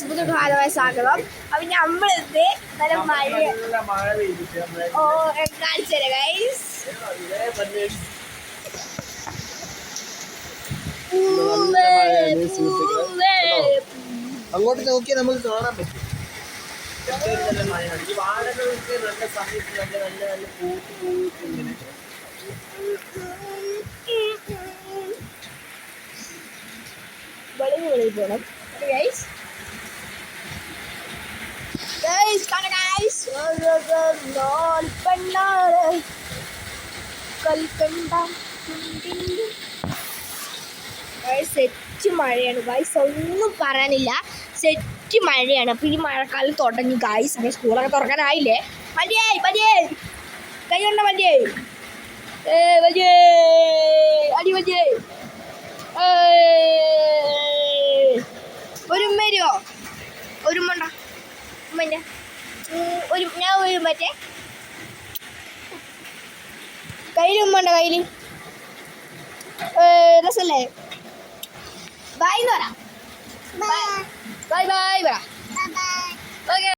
Guys പുതിയൊരു ഭാഗമായ സ്വാഗതം. അപ്പൊ നമ്മളെന്ത് നല്ല മഴ കാണിച്ചു തരാം ഗൈസ്. അങ്ങോട്ട് നോക്കിയാൽ നമുക്ക് കാണാൻ പറ്റും. നല്ല മഴയാണ്. ഈ വാഴകൾക്ക് നല്ല സമയത്ത് നല്ല നല്ല നല്ല പൂത്ത് ഇങ്ങനെ വെളിയിൽ പോകണം ഗൈസ്. ഗൈസ് കാണ ഗൈസ് സെറ്റ് മഴയാണ് ഗൈസ്, ഒന്നും പറയാനില്ല. സെറ്റ് മഴയാണ്. അപ്പോൾ ഈ മഴക്കാലം തുടങ്ങി ഗൈസ്. അപ്പോൾ സ്കൂളൊക്കെ തുറക്കാനായില്ലേ? മതിയായി മതിയായി കൈയുണ്ട മതിയായി അടി മതിയായി. ഒരു ഉമ്മ വരുമോ? ഒരു ഉമ്മ ഉണ്ടോ? ഉമ്മൻ്റെ ഒരു ഞാൻ ഒരു മറ്റേ കയ്യിൽ ഉമ്മ ഉണ്ടോ? കയ്യിൽ രസമല്ലേ? ബൈ എന്ന് പറ. ബൈ ബൈ പറ. ഓക്കെ.